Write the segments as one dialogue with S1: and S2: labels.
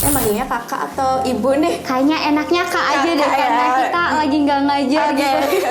S1: manggilnya kakak atau ibu nih?
S2: Kayaknya enaknya kak aja deh,
S1: Kakak
S2: karena
S1: ya.
S2: kita lagi nggak ngajar
S1: Oke.
S2: gitu.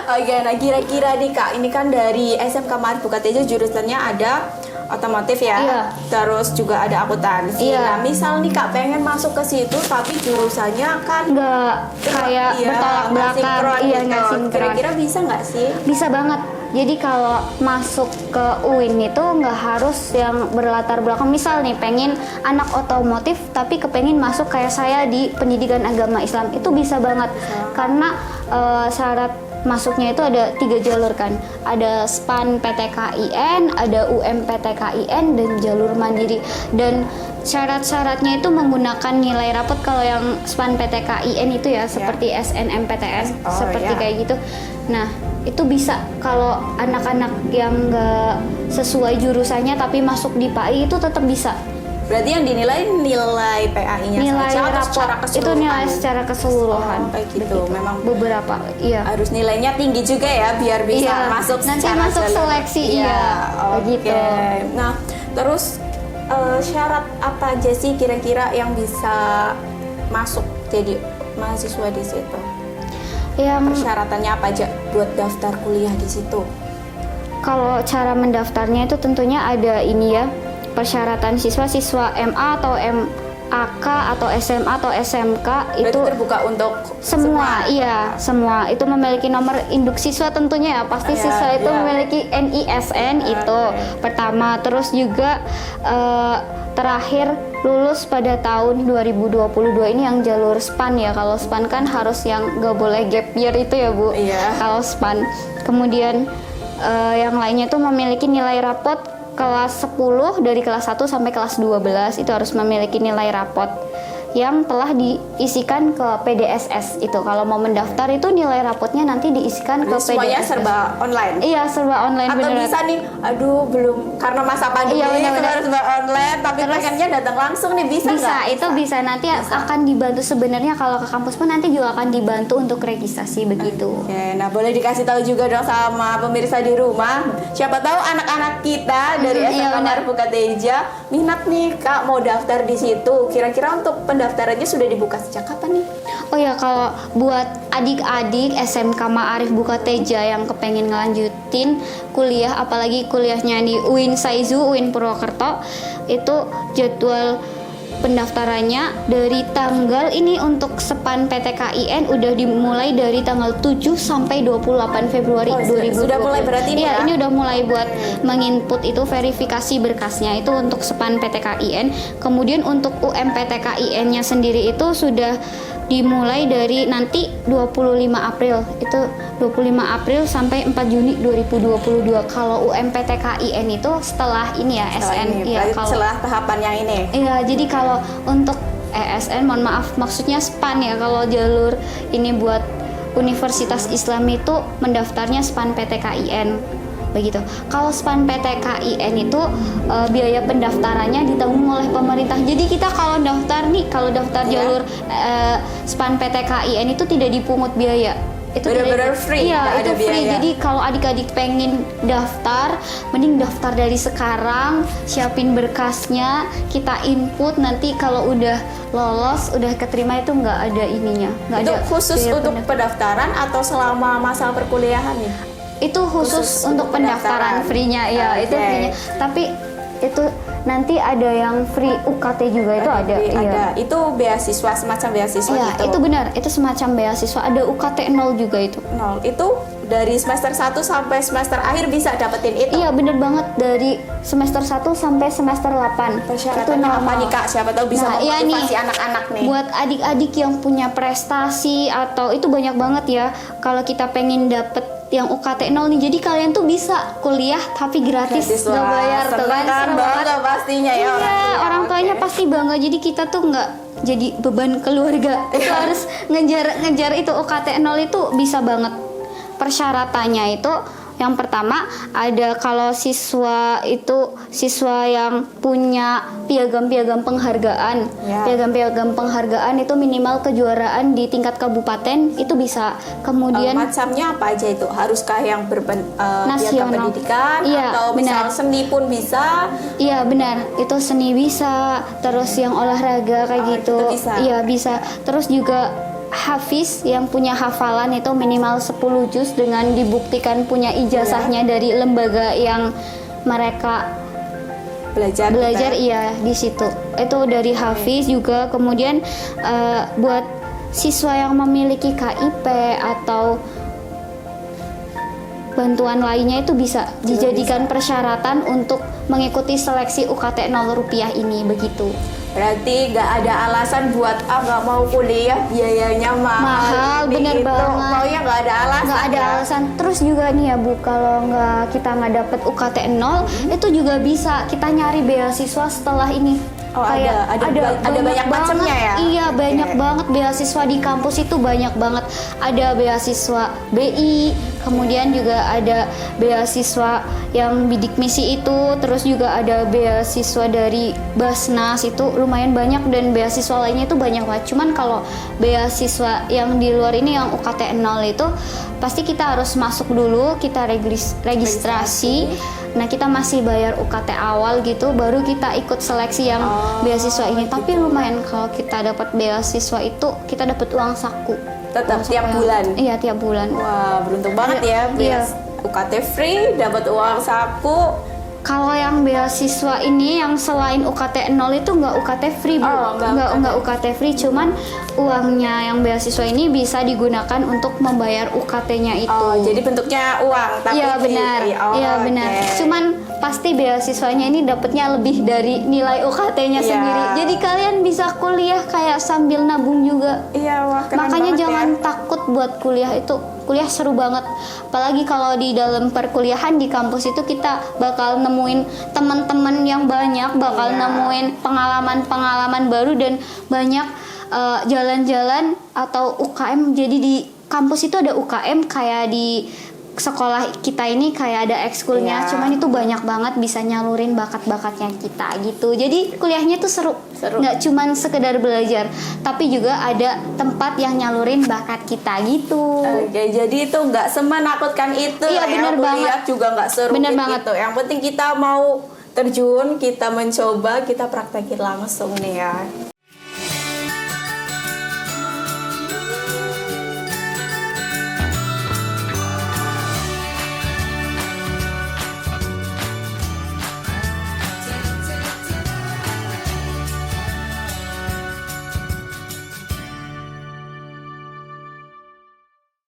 S1: Oke, nah kira-kira nih Kak, ini kan dari SMK Ma'arif Bukateja jurusannya ada otomotif ya,
S2: Iya.
S1: terus juga ada akuntansi.
S2: Iya.
S1: Nah, misal nih Kak pengen masuk ke situ tapi jurusannya kan
S2: Nggak kayak
S1: iya,
S2: bertolak
S1: nggak
S2: belakang,
S1: sinkron
S2: iya
S1: gitu.
S2: nggak sinkron.
S1: Kira-kira bisa nggak sih?
S2: Bisa banget. Jadi kalau masuk ke UIN itu nggak harus yang berlatar belakang. Misal nih pengen anak otomotif tapi kepengen masuk kayak saya di pendidikan agama Islam, itu bisa banget. Karena syarat masuknya itu ada 3 jalur kan. Ada SPAN PTKIN, ada UMPTKIN, dan jalur mandiri. Dan syarat-syaratnya itu menggunakan nilai rapot. Kalau yang SPAN PTKIN itu ya seperti SNMPTN, seperti
S1: iya.
S2: kayak gitu. Nah, itu bisa kalau anak-anak yang nggak sesuai jurusannya tapi masuk di PAI itu tetap bisa.
S1: Berarti yang dinilai nilai PAI-nya
S2: Nilai
S1: saja atau
S2: rapot
S1: secara
S2: itu
S1: keseluruhan?
S2: nilai secara keseluruhan.
S1: Oh, kayak gitu. Memang
S2: beberapa, iya.
S1: harus nilainya tinggi juga ya biar bisa
S2: Iya,
S1: masuk
S2: nanti
S1: secara
S2: masuk
S1: jalur.
S2: seleksi, iya,
S1: Oke.
S2: begitu.
S1: Nah, terus syarat apa aja sih kira-kira yang bisa masuk jadi mahasiswa di situ?
S2: Yang
S1: Persyaratannya apa aja buat daftar kuliah di situ?
S2: kalau cara mendaftarnya itu tentunya ada ini ya, persyaratan siswa MA atau MAK atau SMA atau SMK
S1: Berarti
S2: itu
S1: terbuka untuk
S2: semua, iya semua itu memiliki nomor induk siswa tentunya ya, pasti
S1: Iya,
S2: siswa itu
S1: iya.
S2: memiliki NISN itu
S1: Oke.
S2: pertama, terus juga terakhir lulus pada tahun 2022 ini yang jalur SPAN ya. Kalau SPAN kan harus yang nggak boleh gap year itu ya Bu.
S1: Iya.
S2: Kalau SPAN, kemudian yang lainnya tuh memiliki nilai rapot kelas 10 dari kelas 1 sampai kelas 12 itu harus memiliki nilai rapot yang telah diisikan ke PDSS itu. Kalau mau mendaftar itu nilai rapotnya nanti diisikan ke
S1: Jadi semuanya
S2: PDSS.
S1: serba online?
S2: Iya, serba online
S1: Atau
S2: beneran.
S1: bisa nih, aduh belum karena masa pandemi
S2: Iya, benar-benar.
S1: serba online, tapi pengennya datang langsung nih, bisa
S2: Bisa,
S1: nggak?
S2: itu bisa nanti akan dibantu sebenarnya kalau ke kampus pun nanti juga akan dibantu untuk registrasi begitu.
S1: Oke, nah boleh dikasih tahu juga dong sama pemirsa di rumah. Siapa tahu anak-anak kita dari
S2: iya,
S1: SMK
S2: benar.
S1: Ma'arif Bukateja minat nih Kak mau daftar di situ. Kira-kira untuk pendaftarannya sudah dibuka sejak kapan nih?
S2: Oh ya, kalau buat adik-adik SMK Ma'arif Bukateja yang kepengen ngelanjutin kuliah, apalagi kuliahnya di UIN Saizu, UIN Purwokerto, itu jadwal pendaftarannya dari tanggal ini untuk SPAN PTKIN udah dimulai dari tanggal 7 sampai 28 Februari
S1: Oh,
S2: 2020.
S1: sudah mulai berarti ini
S2: Iya,
S1: ya?
S2: ini udah mulai buat menginput itu verifikasi berkasnya itu untuk SPAN PTKIN. Kemudian untuk UMPTKIN-nya sendiri itu sudah dimulai dari nanti 25 April. Itu 25 April sampai 4 Juni 2022. Kalau UMPTKIN itu setelah ini ya,
S1: Setelah
S2: SN.
S1: ini,
S2: Iya,
S1: berarti
S2: kalau
S1: setelah tahapan yang ini.
S2: iya, jadi kalau untuk SN, mohon maaf, maksudnya SPAN ya. Kalau jalur ini buat Universitas Islam itu mendaftarnya SPAN PTKIN begitu. Kalau SPAN PTKIN itu biaya pendaftarannya ditanggung oleh pemerintah. Jadi kita kalau daftar nih, kalau daftar jalur SPAN PTKIN itu tidak dipungut biaya. Itu
S1: Benar-benar
S2: tidak-
S1: free,
S2: Iya,
S1: nggak
S2: itu
S1: ada
S2: free.
S1: biaya.
S2: Jadi kalau adik-adik pengen daftar, mending daftar dari sekarang, siapin berkasnya, kita input, nanti kalau udah lolos, udah keterima itu nggak ada ininya, nggak
S1: Itu
S2: ada
S1: khusus
S2: biaya
S1: untuk pendaftaran atau selama masa perkuliahan nih?
S2: itu khusus untuk pendaftaran free-nya ya, itu
S1: Oke.
S2: free-nya. Tapi itu nanti ada yang free UKT juga itu ada.
S1: Ada.
S2: Iya.
S1: Itu beasiswa, semacam beasiswa
S2: Iya,
S1: gitu.
S2: itu benar. Itu semacam beasiswa, ada UKT 0 juga itu.
S1: Nol. Itu dari semester 1 sampai semester akhir bisa dapetin itu.
S2: Iya, bener banget, dari semester 1 sampai semester 8.
S1: Persyaratannya apa nih Kak? Siapa tahu bisa
S2: Nah, iya
S1: memotivasi
S2: nih,
S1: anak-anak nih.
S2: buat adik-adik yang punya prestasi atau itu banyak banget ya. Kalau kita pengen dapet yang UKT 0 nih, jadi kalian tuh bisa kuliah tapi gratis,
S1: Gratis,
S2: nggak
S1: wah,
S2: bayar tuh
S1: seneng
S2: kan,
S1: kan,
S2: seru
S1: bangga
S2: banget.
S1: pastinya ya
S2: Iya, orang tuanya
S1: Oke.
S2: pasti bangga. Jadi kita tuh nggak jadi beban keluarga. Itu harus ngejar itu UKT 0 itu bisa banget. Persyaratannya itu Yang pertama ada kalau siswa yang punya piagam-piagam penghargaan.
S1: Ya.
S2: Piagam-piagam penghargaan itu minimal kejuaraan di tingkat kabupaten itu bisa. Kemudian
S1: Macamnya apa aja itu? Haruskah yang piagam
S2: Nasional.
S1: pendidikan
S2: Iya,
S1: atau misal
S2: benar.
S1: seni pun bisa?
S2: iya benar, itu seni bisa, terus yang olahraga kayak
S1: Oh,
S2: gitu.
S1: itu bisa.
S2: Iya bisa. Terus juga hafiz yang punya hafalan itu minimal 10 juz dengan dibuktikan punya ijazahnya dari lembaga yang mereka belajar iya di situ. Itu dari hafiz juga. Kemudian buat siswa yang memiliki KIP atau bantuan lainnya itu bisa dijadikan persyaratan untuk mengikuti seleksi UKT 0 rupiah ini begitu.
S1: Berarti nggak ada alasan buat nggak mau kuliah, biayanya mahal.
S2: Mahal,
S1: ini,
S2: bener
S1: itu.
S2: banget.
S1: Maunya nggak ada alasan.
S2: Nggak ada
S1: ya?
S2: alasan. Terus juga nih ya Bu, kalau kita nggak dapet UKT 0 itu juga bisa kita nyari beasiswa setelah ini.
S1: Oh, ada banyak macamnya ya?
S2: Iya, banyak
S1: Oke.
S2: banget beasiswa di kampus itu, banyak banget. Ada beasiswa BI, kemudian juga ada beasiswa yang bidik misi itu, terus juga ada beasiswa dari Basnas itu lumayan banyak, dan beasiswa lainnya itu banyak banget. Cuman kalau beasiswa yang di luar ini yang UKT 0 itu pasti kita harus masuk dulu, kita registrasi. Nah, kita masih bayar UKT awal gitu, baru kita ikut seleksi yang beasiswa ini. Tapi lumayan kalau kita dapat beasiswa itu, kita dapat uang saku.
S1: Tetap
S2: Uang saku
S1: tiap bulan?
S2: Iya, tiap bulan.
S1: Wah, beruntung banget ya.
S2: Iya.
S1: UKT free, dapat uang saku.
S2: Kalau yang beasiswa ini yang selain UKT 0 itu nggak UKT free, Bu.
S1: Oh,
S2: nggak UKT free, cuman uangnya yang beasiswa ini bisa digunakan untuk membayar UKT-nya itu.
S1: Oh, jadi bentuknya uang, tapi
S2: Iya benar, iya benar. Cuman pasti beasiswanya ini dapatnya lebih dari nilai UKT-nya
S1: Iya.
S2: sendiri. Jadi kalian bisa kuliah kayak sambil nabung juga.
S1: Iya, wah keren
S2: Makanya
S1: banget
S2: jangan
S1: ya.
S2: takut buat kuliah itu. Kuliah seru banget. Apalagi kalau di dalam perkuliahan di kampus itu kita bakal nemuin teman-teman yang banyak, bakal
S1: Iya.
S2: nemuin pengalaman-pengalaman baru dan banyak jalan-jalan atau UKM. Jadi di kampus itu ada UKM kayak di sekolah kita ini kayak ada ekskulnya,
S1: Iya.
S2: cuman itu banyak banget bisa nyalurin bakat-bakatnya kita gitu. Jadi kuliahnya tuh seru. Nggak cuman sekedar belajar, tapi juga ada tempat yang nyalurin bakat kita gitu.
S1: Oke, jadi itu nggak semenakutkan itu.
S2: Iya,
S1: lah ya.
S2: bener
S1: Kuliah
S2: banget.
S1: juga nggak seru
S2: Bener
S1: gitu.
S2: banget.
S1: Yang penting kita mau terjun, kita mencoba, kita praktekin langsung nih ya.